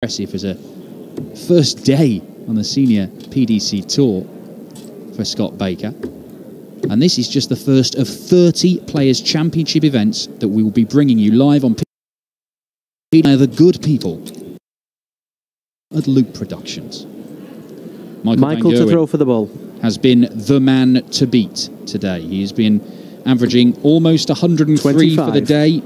Impressive as a first day on the senior PDC tour for Scott Baker. And this is just the first of 30 Players' Championship events that we will be bringing you live on the good people at Loop Productions. Michael to throw for the ball. Has been the man to beat today. He's been averaging almost 103 25. for the day.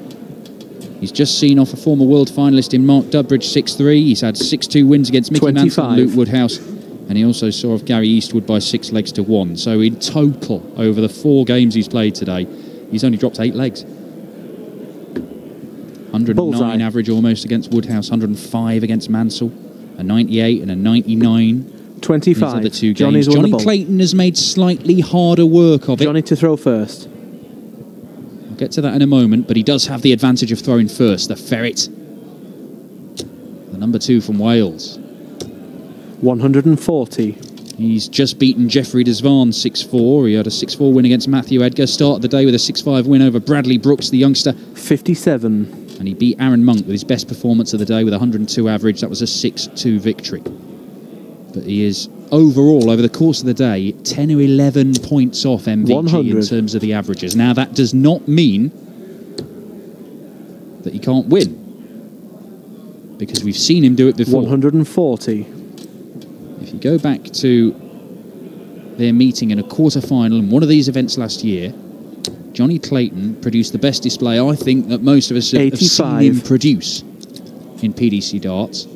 He's just seen off a former world finalist in Mark Dudbridge 6-3. He's had 6-2 wins against Mickey Manson and Luke Woodhouse. And he also saw off Gary Eastwood by 6 legs to 1. So in total, over the 4 games he's played today, he's only dropped 8 legs. 109 Bullseye. average almost against Woodhouse, 105 against Mansell, a 98 and a 99. 25. These are the 2 games. Jonny Clayton has made slightly harder work of it. Jonny to throw first. We'll get to that in a moment, but he does have the advantage of throwing first. The Ferret, the number 2 from Wales. 140. He's just beaten Jeffrey Desvan 6-4. He had a 6-4 win against Matthew Edgar. Started the day with a 6-5 win over Bradley Brooks, the youngster. 57. And he beat Aaron Monk with his best performance of the day with 102 average. That was a 6-2 victory. But he is overall, over the course of the day, 10 or 11 points off MVG 100. in terms of the averages. Now, that does not mean that he can't win, because we've seen him do it before. 140. If you go back to their meeting in a quarter-final in one of these events last year, Jonny Clayton produced the best display, I think, that most of us have seen him produce in PDC darts.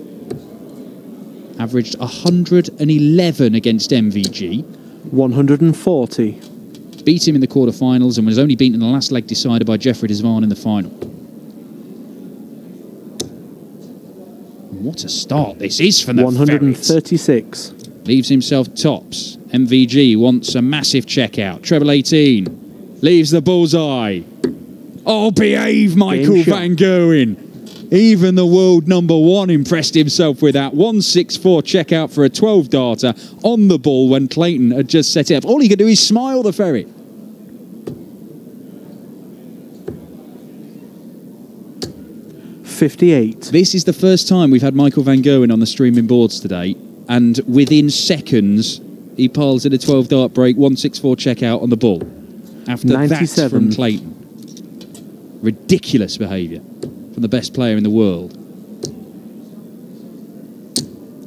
Averaged 111 against MVG. 140. Beat him in the quarterfinals and was only beaten in the last leg decider by Jeffrey Desvan in the final. And what a start this is from the 136. Ferret. Leaves himself tops. MVG wants a massive checkout. Treble 18. Leaves the bullseye. Oh, behave, Michael van Gerwen. Even the world number 1 impressed himself with that 164 checkout for a 12-darter on the ball when Clayton had just set it up. All he could do is smile, the Ferret. .58. This is the first time we've had Michael van Gerwen on the streaming boards today, and within seconds he piles in a 12-dart break, 164 checkout on the ball. After 97. that from Clayton. Ridiculous behaviour from the best player in the world.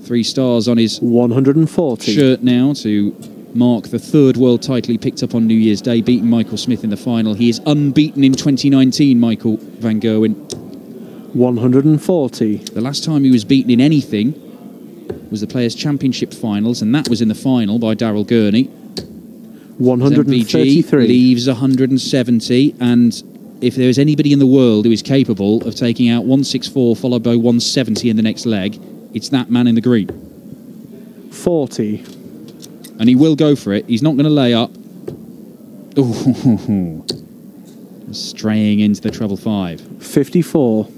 3 stars on his 140 shirt now to mark the 3rd world title he picked up on New Year's Day, beating Michael Smith in the final. He is unbeaten in 2019, Michael van Gerwen. 140. The last time he was beaten in anything was the Players' Championship finals, and that was in the final by Daryl Gurney. 133. MVG leaves 170, and if there is anybody in the world who is capable of taking out 164 followed by 170 in the next leg, it's that man in the green. 40. And he will go for it. He's not going to lay up. Ooh. Straying into the treble 5. 54.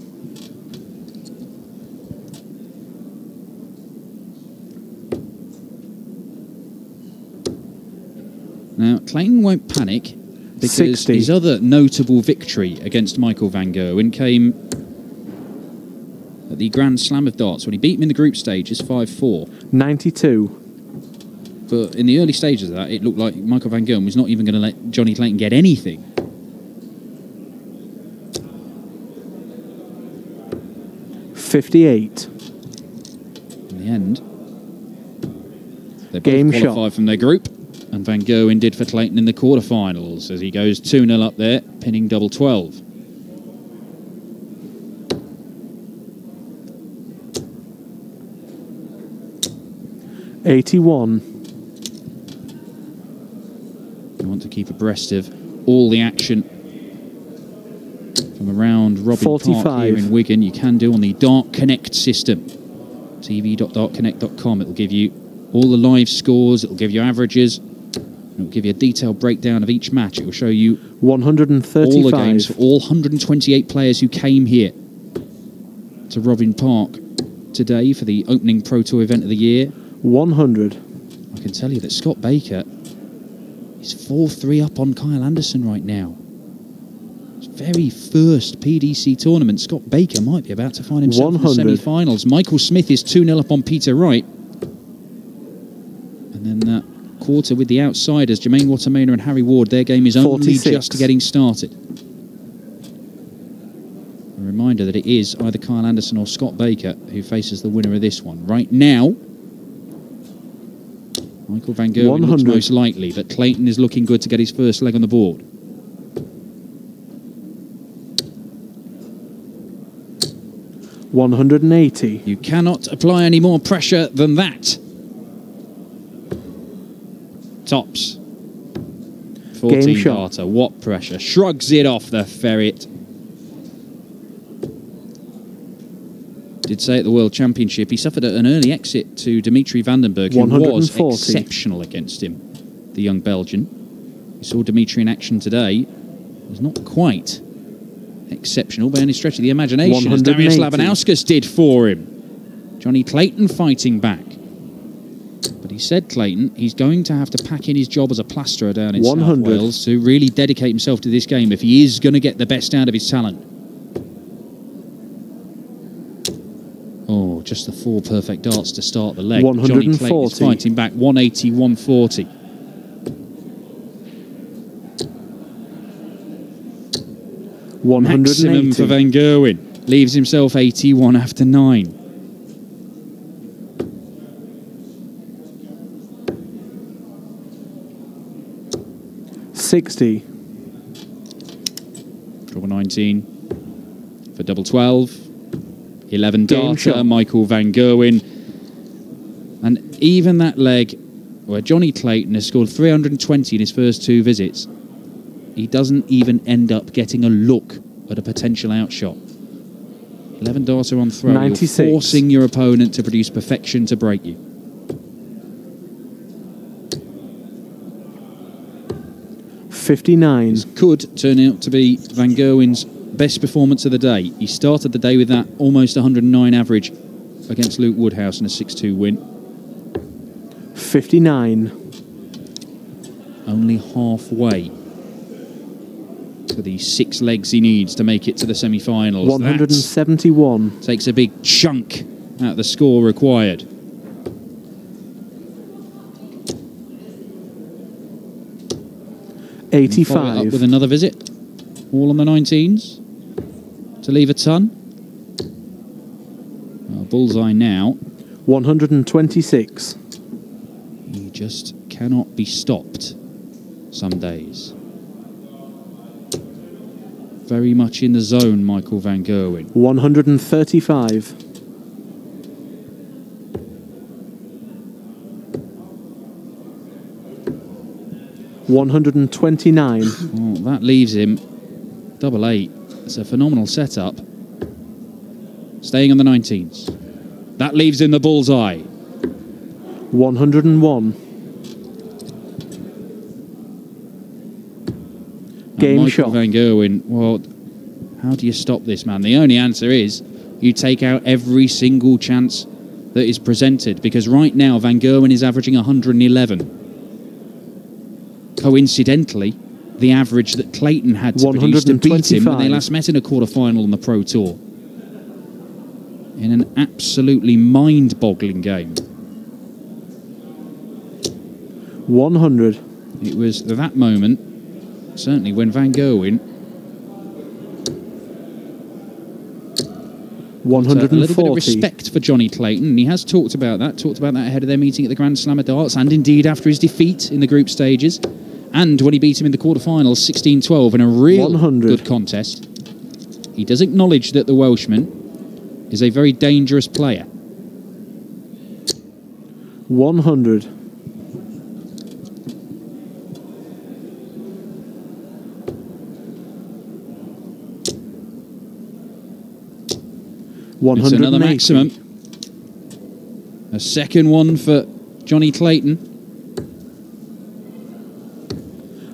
Now, Clayton won't panic, because 60. his other notable victory against Michael van Gerwen came at the Grand Slam of Darts when he beat him in the group stages 5-4. 92. But in the early stages of that, it looked like Michael van Gerwen was not even going to let Jonny Clayton get anything. .58. In the end, they Game both qualified from their group, and van Gerwen did for Clayton in the quarterfinals as he goes 2-0 up there, pinning double 12. .81. You want to keep abreast of all the action from around Robin 45. Park here in Wigan. You can do on the Dart Connect system. tv.dartconnect.com. It'll give you all the live scores, it'll give you averages, it'll give you a detailed breakdown of each match. It will show you 135. all the games for all 128 players who came here to Robin Park today for the opening Pro Tour event of the year. 100. I can tell you that Scott Baker is 4-3 up on Kyle Anderson right now. It's very first PDC tournament. Scott Baker might be about to find himself in the semi-finals. Michael Smith is 2-0 up on Peter Wright. And then that quarter with the outsiders, Jermaine Watermaner and Harry Ward, their game is only 46. just getting started. A reminder that it is either Kyle Anderson or Scott Baker who faces the winner of this one. Right now, Michael Van Gerwen looks most likely, but Clayton is looking good to get his first leg on the board. $180. You cannot apply any more pressure than that. Tops. 14 darter. What pressure? Shrugs it off the ferret. Did say at the World Championship he suffered an early exit to Dimitri Vandenberg, who was exceptional against him, the young Belgian. We saw Dimitri in action today. It was not quite exceptional by any stretch of the imagination, as Darius Labanauskas did for him. Jonny Clayton fighting back. But he said, Clayton, he's going to have to pack in his job as a plasterer down in South Wales to really dedicate himself to this game if he is going to get the best out of his talent. Oh, just the 4 perfect darts to start the leg. Jonny Clayton is fighting back. 180, 140. Maximum for Van Gerwen. Leaves himself 81 after 9. $60. Double 19 for double 12. 11 darter, Michael Van Gerwen. And even that leg where Jonny Clayton has scored 320 in his first 2 visits, he doesn't even end up getting a look at a potential outshot. 11 darter on throw. 96. You're forcing your opponent to produce perfection to break you. $59. This could turn out to be Van Gerwen's best performance of the day. He started the day with that almost 109 average against Luke Woodhouse in a 6-2 win. 59. Only halfway to the 6 legs he needs to make it to the semi-finals. 171. That takes a big chunk out of the score required. $85. Up with another visit. All on the 19s. To leave a ton. Well, bullseye now. 126. He just cannot be stopped some days. Very much in the zone, Michael Van Gerwen. 135. $129. Oh, that leaves him double 8. It's a phenomenal setup. Staying on the 19s. That leaves him the bullseye. 101. Game shot. Michael Van Gerwen, well, how do you stop this man? The only answer is you take out every single chance that is presented, because right now Van Gerwen is averaging 111. Coincidentally, the average that Clayton had to produce to beat him when they last met in a quarter-final on the Pro Tour. In an absolutely mind-boggling game. 100. It was that moment, certainly when Van Gerwen 140. A little bit of respect for Jonny Clayton, and he has talked about that ahead of their meeting at the Grand Slam of Darts, and indeed after his defeat in the group stages, and when he beat him in the quarterfinals 16-12 in a real good contest. He does acknowledge that the Welshman is a very dangerous player. 100. It's another maximum. A second one for Jonny Clayton.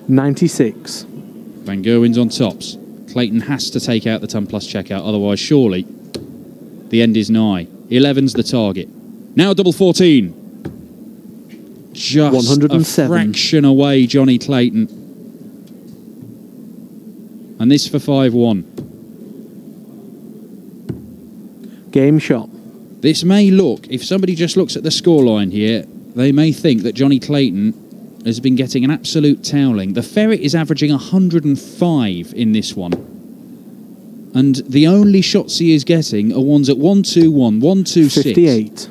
96. Van Gerwen's on tops. Clayton has to take out the ton plus checkout, otherwise surely the end is nigh. 11's the target. Now double 14. Just 107. A fraction away, Jonny Clayton. And this for 5-1. Game shot. This may look, if somebody just looks at the scoreline here, they may think that Jonny Clayton has been getting an absolute toweling. The Ferret is averaging 105 in this one. And the only shots he is getting are ones at 1-2-1, 1-2-6. 58.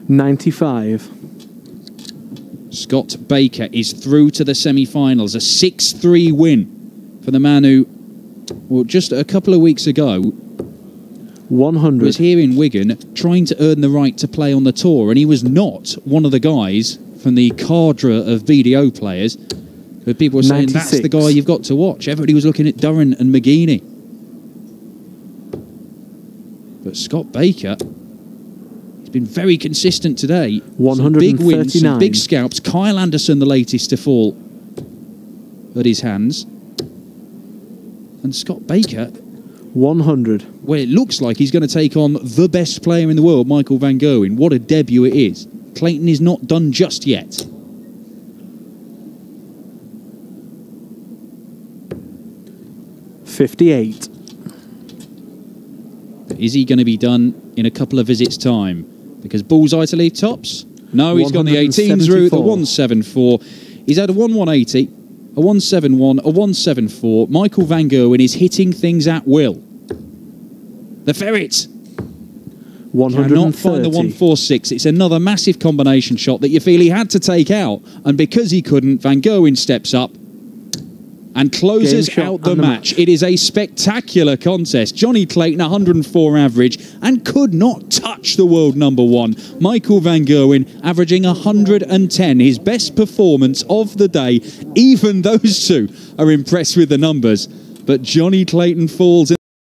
$95. Scott Baker is through to the semi-finals. A 6-3 win for the man who, well, just a couple of weeks ago, 100. was here in Wigan trying to earn the right to play on the tour, and he was not one of the guys from the cadre of BDO players who people were saying 96. that's the guy you've got to watch. Everybody was looking at Durran and McGeeney. But Scott Baker, he's been very consistent today. 139. Some big wins, some big scalps. Kyle Anderson, the latest to fall at his hands. And Scott Baker, 100. well, it looks like he's going to take on the best player in the world, Michael van Gerwen. What a debut it is. Clayton is not done just yet. $58. But is he going to be done in a couple of visits' time? Because bullseye to leave tops? No, he's gone the 18s route, the 174. He's had a 1-180, a 171, a 174. Michael van Gerwen is hitting things at will. The Ferret 130. cannot find the 146. It's another massive combination shot that you feel he had to take out. And because he couldn't, Van Gerwen steps up and closes out the match. It is a spectacular contest. Jonny Clayton, 104 average, and could not touch the world number one. Michael van Gerwen averaging 110, his best performance of the day. Even those two are impressed with the numbers. But Jonny Clayton falls in